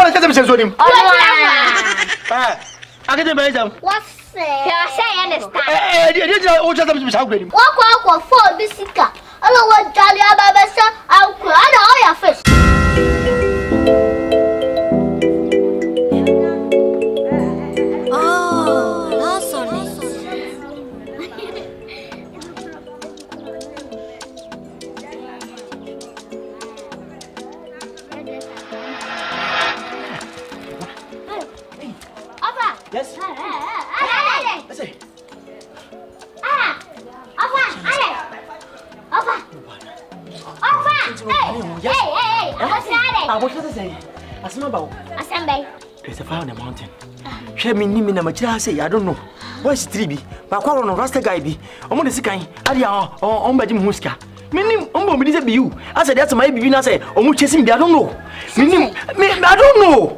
want to say him. I get him. What's say understand? Oh, just something. Walk for this sicker. I don't want Jolly Ababasa. I'll cry all your fish. Oh, that's so nice. Yes. Let's see. What does it say? There's a fire on the mountain. Share me, Nimmy, and say, I don't know. Where's Tribi? But call on Rasta guy be. I'm on the sky. Adia on by Jim Huska. Meaning, Ombo, Beyou. I said, that's my baby. I say, Omu chasing me. I don't know. Meaning, I don't know.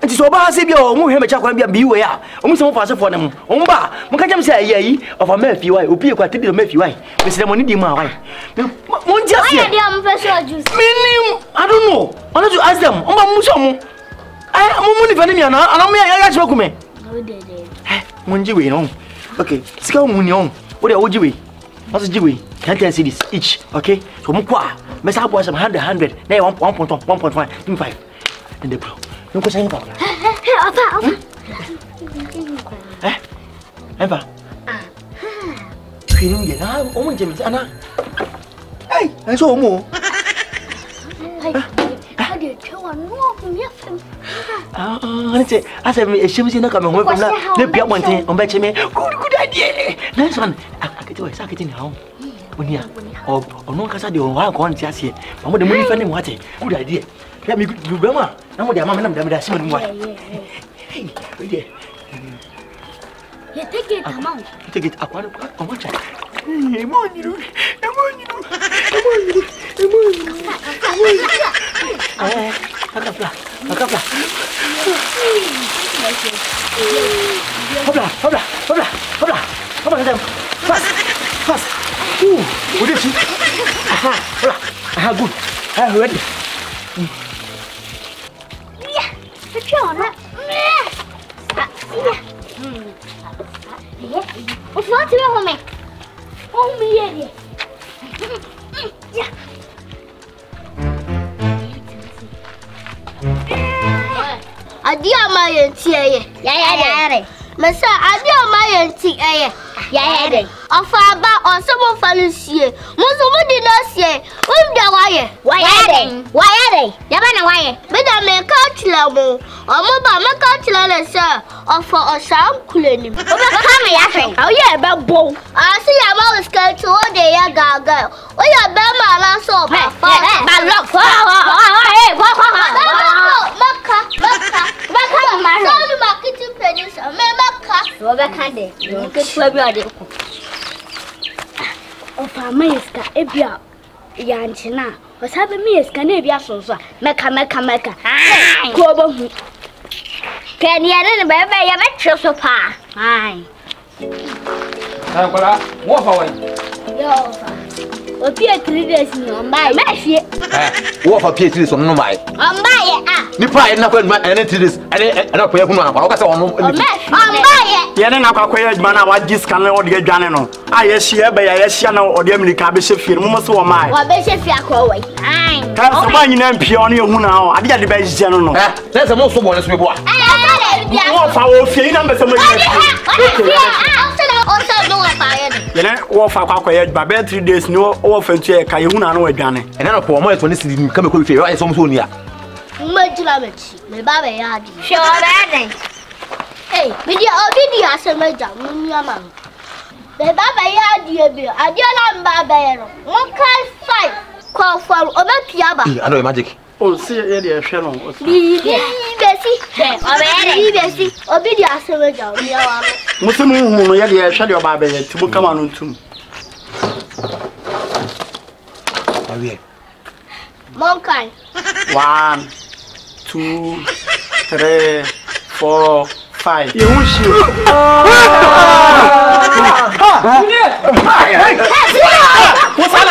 And so I say, oh, Mohammed Chakwambia Beyou. Almost so fast for them. Omba, Mokajam say, yea, of a Murphy, why, who be quite a Murphy, why, Mr. Money, my Monja, I don't know. I want to ask them. Omba Musamu. I'm only for me, and I'm not me. Munji, we know. Okay, Scout Munion. What are you? What's the Jewy? 10 cities each, okay? So Mukwa, Mess up was 100, now 1.5, and the pro. No question about that. Eva. Feeling it now, oh, James, Anna. Hey, I saw more. I said, she was in a coming home from the Pia one thing on Betchy. Good idea. Nice one. I could do a socket in home. When you or no Casadi or one going just here. I'm with the money finding what good idea. Let me do Bama. I'm with your mamma and them. Hey, take it, come on. Take it up on what? I'm on you. Come on, fast. What is it? Aha, good. I'm ready. Yeah, the John. What's not to me? Oh, me, yeah. I dear my auntie, yeah, Massa, I dear my auntie, yeah, of about or some of Fancy. Most of did not say, why are they? Why? But I may catch Lamo, or Mobile catch Lana, sir, or for a sound cooling. Oh, yeah, but boom. I see I'm always going to all day, girl. Oh, yeah, Bama, last so bad. Yanchina was having me as Canabia Sosa, Mecca. Go can you have a metro so far? Aye. Walk away. What P3 days on my messy? Walk for P3 on my. On my Nipa not going to enter this and not pay on. Yana Quay man, I was just cannon or the Janano. I yes, she or the Emily Cabin film, most of my. What best if you are away? Can't find you peony who now. I did the best general. That's the most of what is we want. Our few numbers. You know, walk for Quay, 3 days, no orphan chair, Kayuna, no Johnny. And then for more 20 come with you, I saw Sonia. Much damage, my baby yard. Sure, hey, with your video, some major, Mama. The Baba yard, dear, I dear Baba. 1 can't fight. Call for Obakiaba. I know magic. Oh, see, Eddie, Shannon. Bessie, Obidia, some major. Muslim, Yadi, shut your Baba to come on to. Mankind. 1, 2, 3, 4, 5. You wish you. What's that?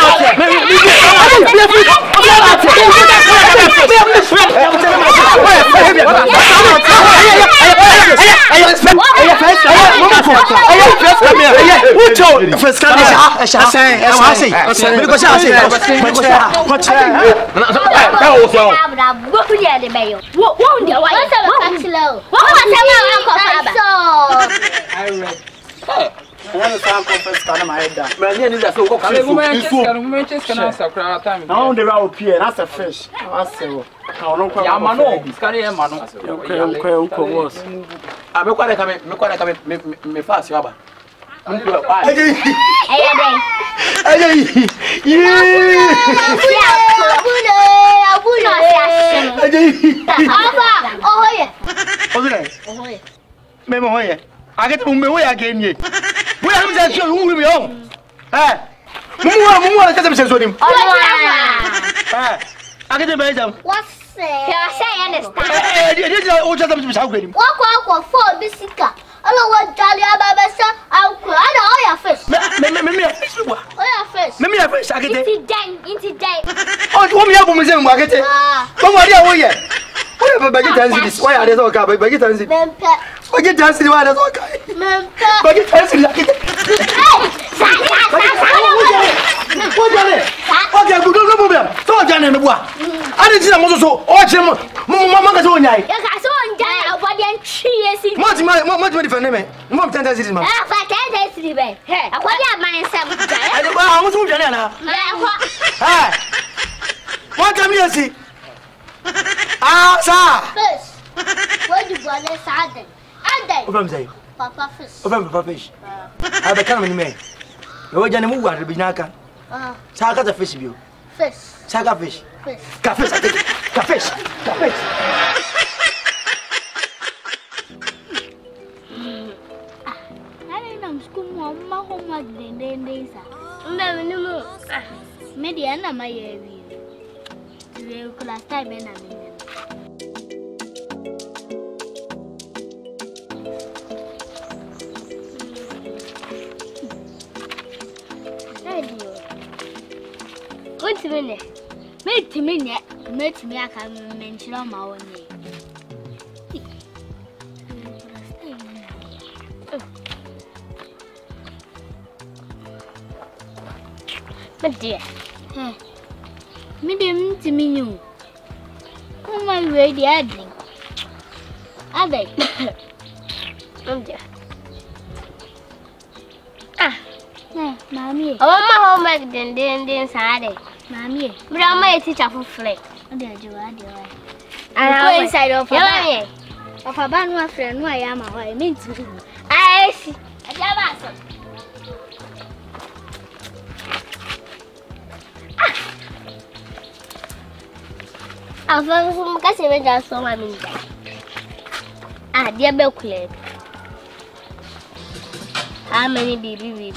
How many baby?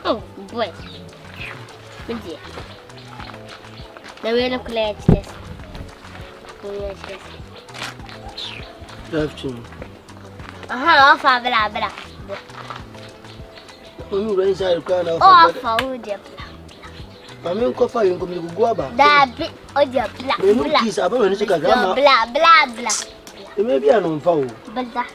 Oh boy. Good dear. Now we're going to collect this. Left him. Off our blah. You raise the car now. Off our dear. I mean, coffee, you come to go about that bit of your black. Blah. Maybe I'm on foul. But that.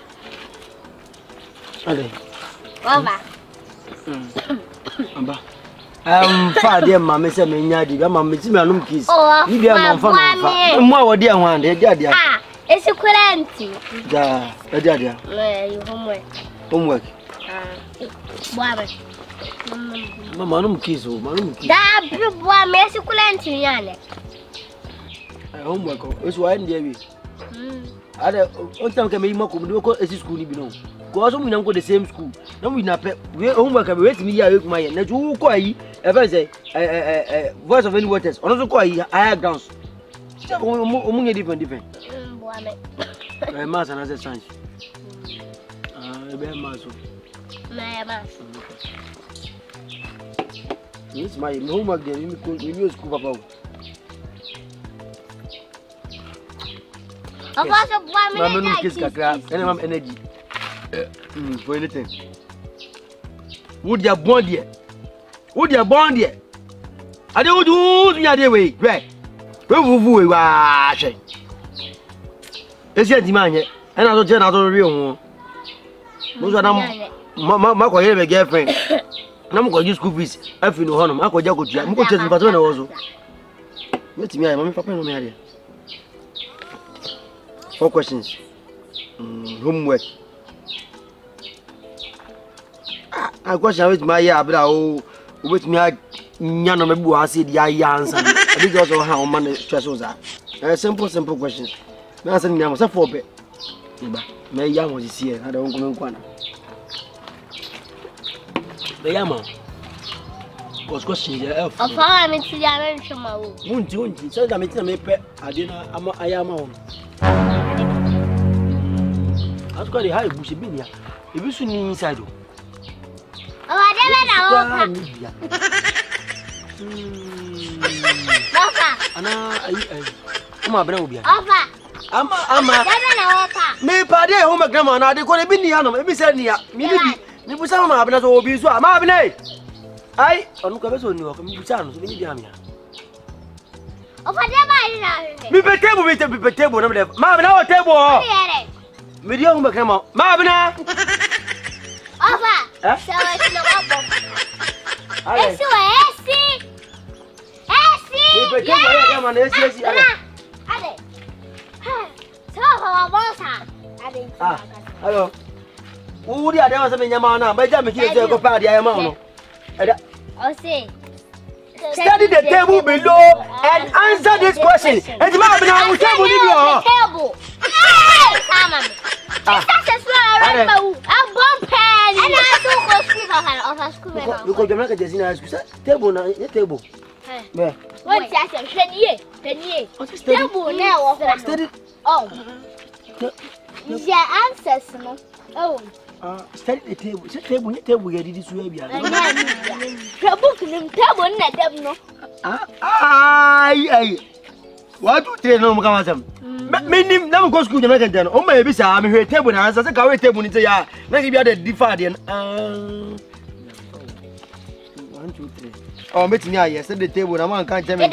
Far dear, mamma said, Yadi, I'm a Miss Kiss. Oh, you are my father. More dear one, dear Jadia. Ah, it's a quarantine. Jadia. You Homework. Mamma, kiss, that blue boy, Messi quarantine. Homework is why, dear. I don't can make more school, you know. Because we don't go the same school. No, we not we homework. We wait me. I look my net. Who call you? Ever say voice of any waters? Also call you higher grounds. Different. Mass and other science. It's my homework. There, you school about. Of course, one kiss energy. For anything. Would you bond yet? Would you bond yet? I don't do the other way, right? Where will we wash? Esi adimanye. And I don't tell another real. Most of them, my girlfriend. I'm going to use school fees. I feel no harm. I'm going to go to I'm going to tell you also. Let me, I'm papa, no matter. 4 questions. Homework. I question with my abra with me. I know maybe I said the answer. I think also how man stressors are. Simple questions. Now, send me a 4 bit. May young was here. I don't go on. The Yama was questioning the elf. Of how I'm in the Won't you? So I made pet. I didn't. I am on. I've got a high bushy bin here. If you see me inside, oh, I never me party home a grandma. I did go to Biniano. Maybe said near me. You put some of the be so. Mabine. I don't come to New York. You sound so many damn. Me pay table with a table. Mabina or table. Medium grandma. Mabina. Hello. Who did I was a man? By time you go party, I am on. Study the table below and answer this question. And the man will tell you. Table. Look at the market is in a table. Table. What's that? Table now. Study. Oh. Is your answers, no? Oh. Study the table. It's a table. Table. You did this way. Table. No. Aye. What do you know, Macam? Meaning, never go school. Jamaican then. Oh, maybe I'm here. Table. I said, "I will table into ya." Maybe you are the defiant. 1, 2, 3. Oh, meeting ya. Yes, the table. I want to tell me.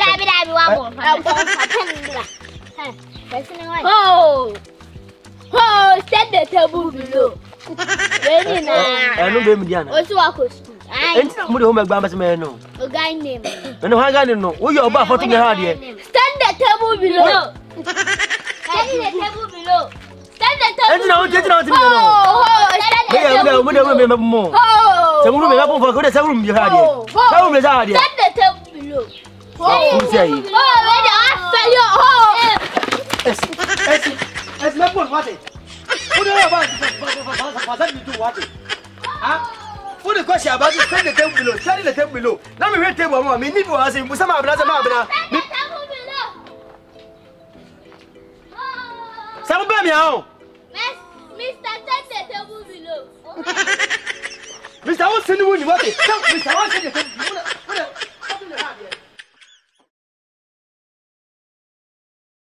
Oh, set the table below. I know them, Diana. Also, I could school. And some of the home Bamas may know. A guy named. And I got to know. Oh, you're about 40 hard here. Stand the table below. Stand the table below. Stand the table. And now, get out to me. Oh, we don't remember more. Oh, some women up for good. Some room you had here. Some is hard here. Stand the table below. Oh, say. It's not good, what it? What do you about you do what it? What the question about you? Stand the table below. Stand the table below. Let me read table. I mean, if you ask him, some of them are some baby home. Mr. Stand the table below. Mr. What's in the wood? What is Mr. What's in the table?